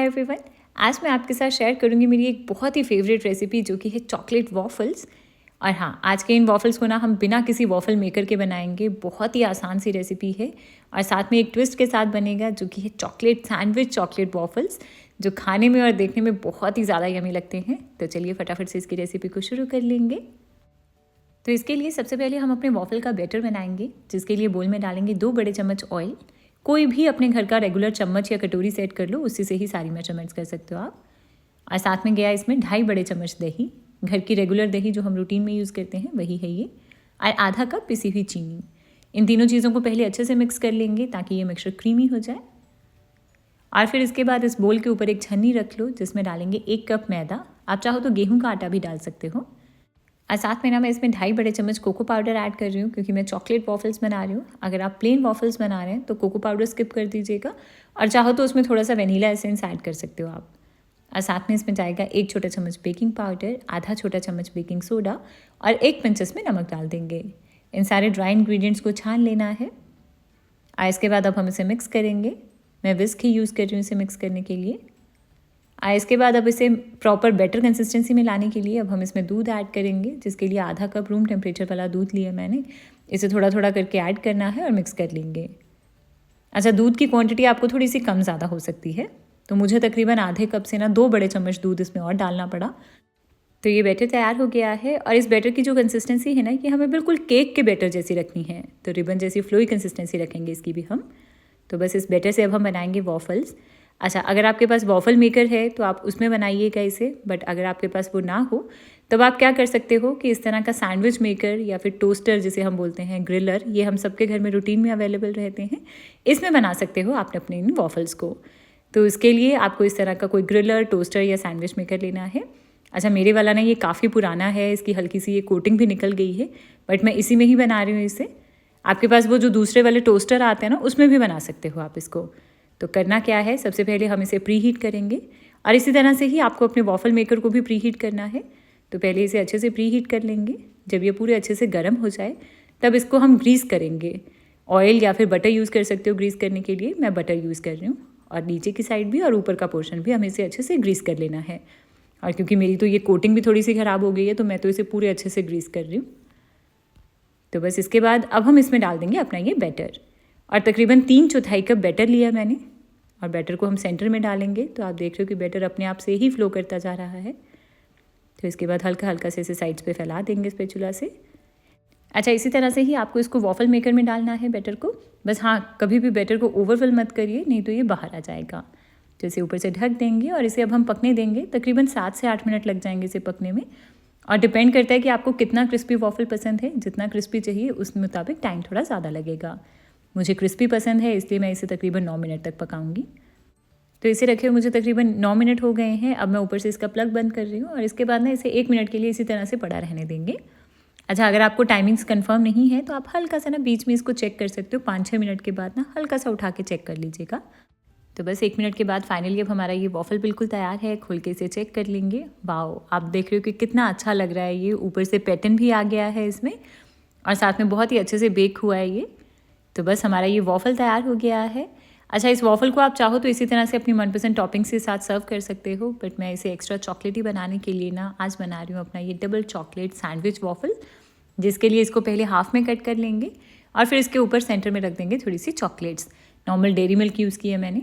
Hi everyone. आज मैं आपके साथ शेयर करूंगी मेरी एक बहुत ही फेवरेट रेसिपी जो कि है चॉकलेट वॉफल्स। और हाँ, आज के इन वॉफल्स को ना हम बिना किसी वॉफल मेकर के बनाएंगे। बहुत ही आसान सी रेसिपी है और साथ में एक ट्विस्ट के साथ बनेगा जो कि है चॉकलेट सैंडविच चॉकलेट वॉफल्स, जो खाने में और देखने में बहुत ही ज़्यादा यमी लगते हैं। तो चलिए फटाफट से इसकी रेसिपी को शुरू कर लेंगे। तो इसके लिए सबसे पहले हम अपने वॉफल का बैटर बनाएंगे, जिसके लिए बोल में डालेंगे 2 बड़े चम्मच ऑयल। कोई भी अपने घर का रेगुलर चम्मच या कटोरी सेट कर लो, उसी से ही सारी मेजरमेंट्स कर सकते हो आप। और साथ में गया इसमें 2.5 बड़े चम्मच दही, घर की रेगुलर दही जो हम रूटीन में यूज़ करते हैं वही है ये। और आधा कप पिसी हुई चीनी। इन तीनों चीज़ों को पहले अच्छे से मिक्स कर लेंगे ताकि ये मिक्सचर क्रीमी हो जाए। और फिर इसके बाद इस बोल के ऊपर एक छन्नी रख लो जिसमें डालेंगे 1 कप मैदा। आप चाहो तो गेहूँ का आटा भी डाल सकते हो। और साथ में ना मैं इसमें 2.5 बड़े चम्मच कोको पाउडर ऐड कर रही हूँ, क्योंकि मैं चॉकलेट वॉफल्स बना रही हूँ। अगर आप प्लेन वॉफल्स बना रहे हैं तो कोको पाउडर स्किप कर दीजिएगा, और चाहो तो उसमें थोड़ा सा वेनीला एसेंस ऐड कर सकते हो आप। और साथ में इसमें जाएगा 1 छोटा चम्मच बेकिंग पाउडर, आधा छोटा चम्मच बेकिंग सोडा और 1 पिंच इसमें नमक डाल देंगे। इन सारे ड्राई इंग्रेडिएंट्स को छान लेना है। और इसके बाद अब हम इसे मिक्स करेंगे। मैं विस्क ही यूज़ कर रही हूँ इसे मिक्स करने के लिए। इसके बाद अब इसे प्रॉपर बैटर कंसिस्टेंसी में लाने के लिए अब हम इसमें दूध ऐड करेंगे, जिसके लिए आधा कप रूम टेम्परेचर वाला दूध लिया मैंने। इसे थोड़ा थोड़ा करके ऐड करना है और मिक्स कर लेंगे। अच्छा, दूध की क्वांटिटी आपको थोड़ी सी कम ज़्यादा हो सकती है, तो मुझे तकरीबन आधे कप से ना 2 बड़े चम्मच दूध इसमें और डालना पड़ा। तो ये बैटर तैयार हो गया है। और इस बैटर की जो कंसिस्टेंसी है ना, ये हमें बिल्कुल केक के बैटर जैसी रखनी है। तो रिबन जैसी फ्लोई कंसिस्टेंसी रखेंगे इसकी भी हम। तो बस इस बैटर से अब हम बनाएंगे वॉफल्स। अच्छा, अगर आपके पास वॉफल मेकर है तो आप उसमें बनाइएगा इसे, बट अगर आपके पास वो ना हो तब आप क्या कर सकते हो कि इस तरह का सैंडविच मेकर या फिर टोस्टर जिसे हम बोलते हैं, ग्रिलर, ये हम सबके घर में रूटीन में अवेलेबल रहते हैं, इसमें बना सकते हो आपने अपने इन वॉफल्स को। तो इसके लिए आपको इस तरह का कोई ग्रिलर, टोस्टर या सैंडविच मेकर लेना है। अच्छा, मेरे वाला ना ये काफ़ी पुराना है, इसकी हल्की सी ये कोटिंग भी निकल गई है, बट मैं इसी में ही बना रही हूँ इसे। आपके पास वो जो दूसरे वाले टोस्टर आते हैं ना, उसमें भी बना सकते हो आप इसको। तो करना क्या है, सबसे पहले हम इसे प्री हीट करेंगे, और इसी तरह से ही आपको अपने वॉफल मेकर को भी प्री हीट करना है। तो पहले इसे अच्छे से प्री हीट कर लेंगे। जब ये पूरे अच्छे से गर्म हो जाए तब इसको हम ग्रीस करेंगे। ऑयल या फिर बटर यूज़ कर सकते हो ग्रीस करने के लिए, मैं बटर यूज़ कर रही हूँ। और नीचे की साइड भी और ऊपर का पोर्शन भी हमें इसे अच्छे से ग्रीस कर लेना है। और क्योंकि मेरी तो ये कोटिंग भी थोड़ी सी ख़राब हो गई है, तो मैं तो इसे पूरे अच्छे से ग्रीस कर रही हूँ। तो बस इसके बाद अब हम इसमें डाल देंगे अपना ये बैटर। और तकरीबन 3/4 कप बैटर लिया मैंने, और बैटर को हम सेंटर में डालेंगे। तो आप देख रहे हो कि बैटर अपने आप से ही फ्लो करता जा रहा है। तो इसके बाद हल्का हल्का से इसे साइड्स पे फैला देंगे स्पैचुला से। अच्छा, इसी तरह से ही आपको इसको वॉफल मेकर में डालना है बैटर को। बस हाँ, कभी भी बैटर को ओवरफिल मत करिए, नहीं तो ये बाहर आ जाएगा। तो इसे ऊपर से ढक देंगे और इसे अब हम पकने देंगे। तकरीबन 7 से 8 मिनट लग जाएंगे इसे पकने में। और डिपेंड करता है कि आपको कितना क्रिस्पी वॉफल पसंद है। जितना क्रिस्पी चाहिए उस मुताबिक टाइम थोड़ा ज़्यादा लगेगा। मुझे क्रिस्पी पसंद है, इसलिए मैं इसे तकरीबन 9 मिनट तक पकाऊंगी। तो इसे रखे हुए मुझे तकरीबन 9 मिनट हो गए हैं। अब मैं ऊपर से इसका प्लग बंद कर रही हूँ, और इसके बाद ना इसे 1 मिनट के लिए इसी तरह से पड़ा रहने देंगे। अच्छा, अगर आपको टाइमिंग्स कंफर्म नहीं है तो आप हल्का सा ना बीच में इसको चेक कर सकते हो। 5-6 मिनट के बाद ना हल्का सा उठा के चेक कर लीजिएगा। तो बस 1 मिनट के बाद फाइनली अब हमारा ये वॉफल बिल्कुल तैयार है। खोल के इसे चेक कर लेंगे। वाओ, आप देख रहे हो कि कितना अच्छा लग रहा है ये। ऊपर से पैटर्न भी आ गया है इसमें, और साथ में बहुत ही अच्छे से बेक हुआ है ये। तो बस हमारा ये वॉफल तैयार हो गया है। अच्छा, इस वॉफल को आप चाहो तो इसी तरह से अपनी मनपसंद टॉपिंग्स के साथ सर्व कर सकते हो, बट मैं इसे एक्स्ट्रा चॉकलेटी बनाने के लिए ना आज बना रही हूँ अपना ये डबल चॉकलेट सैंडविच वॉफल, जिसके लिए इसको पहले हाफ में कट कर लेंगे और फिर इसके ऊपर सेंटर में रख देंगे थोड़ी सी chocolates. Normal Dairy Milk use की है मैंने।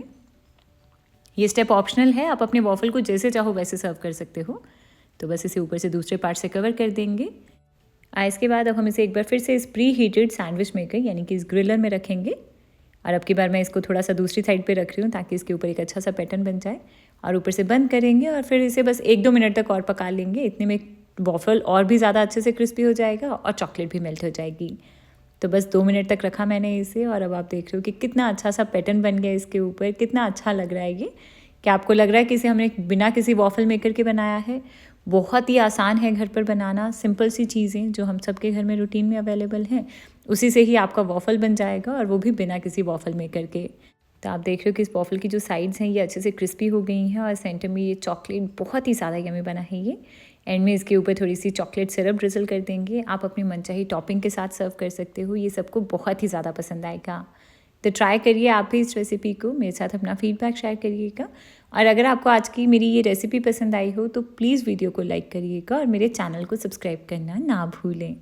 ये स्टेप ऑप्शनल है, आप अपने वॉफल को जैसे चाहो वैसे सर्व कर सकते हो। तो बस इसे ऊपर से दूसरे पार्ट से कवर कर देंगे। इसके बाद अब हम इसे एक बार फिर से इस प्री हीटेड सैंडविच मेकर यानी कि इस ग्रिलर में रखेंगे। और अब की बार मैं इसको थोड़ा सा दूसरी साइड पे रख रही हूँ ताकि इसके ऊपर एक अच्छा सा पैटर्न बन जाए। और ऊपर से बंद करेंगे और फिर इसे बस 1-2 मिनट तक और पका लेंगे। इतने में वॉफल और भी ज़्यादा अच्छे से क्रिस्पी हो जाएगा और चॉकलेट भी मेल्ट हो जाएगी। तो बस 2 मिनट तक रखा मैंने इसे, और अब आप देख रहे हो कि कितना अच्छा सा पैटर्न बन गया इसके ऊपर। कितना अच्छा लग रहा है ये। क्या आपको लग रहा है कि इसे हमने बिना किसी वॉफल मेकर के बनाया है? बहुत ही आसान है घर पर बनाना। सिंपल सी चीज़ें जो हम सबके घर में रूटीन में अवेलेबल हैं, उसी से ही आपका वॉफल बन जाएगा, और वो भी बिना किसी वॉफल मेकर के। तो आप देख रहे हो कि इस वॉफल की जो साइड्स हैं ये अच्छे से क्रिस्पी हो गई हैं, और सेंटर में ये चॉकलेट बहुत ही ज़्यादा यमी बना है ये। एंड में इसके ऊपर थोड़ी सी चॉकलेट सिरप ड्रिजल कर देंगे। आप अपनी मनचाही टॉपिंग के साथ सर्व कर सकते हो। ये सबको बहुत ही ज़्यादा पसंद आएगा। तो ट्राई करिए आप भी इस रेसिपी को, मेरे साथ अपना फीडबैक शेयर करिएगा। और अगर आपको आज की मेरी ये रेसिपी पसंद आई हो तो प्लीज़ वीडियो को लाइक करिएगा और मेरे चैनल को सब्सक्राइब करना ना भूलें।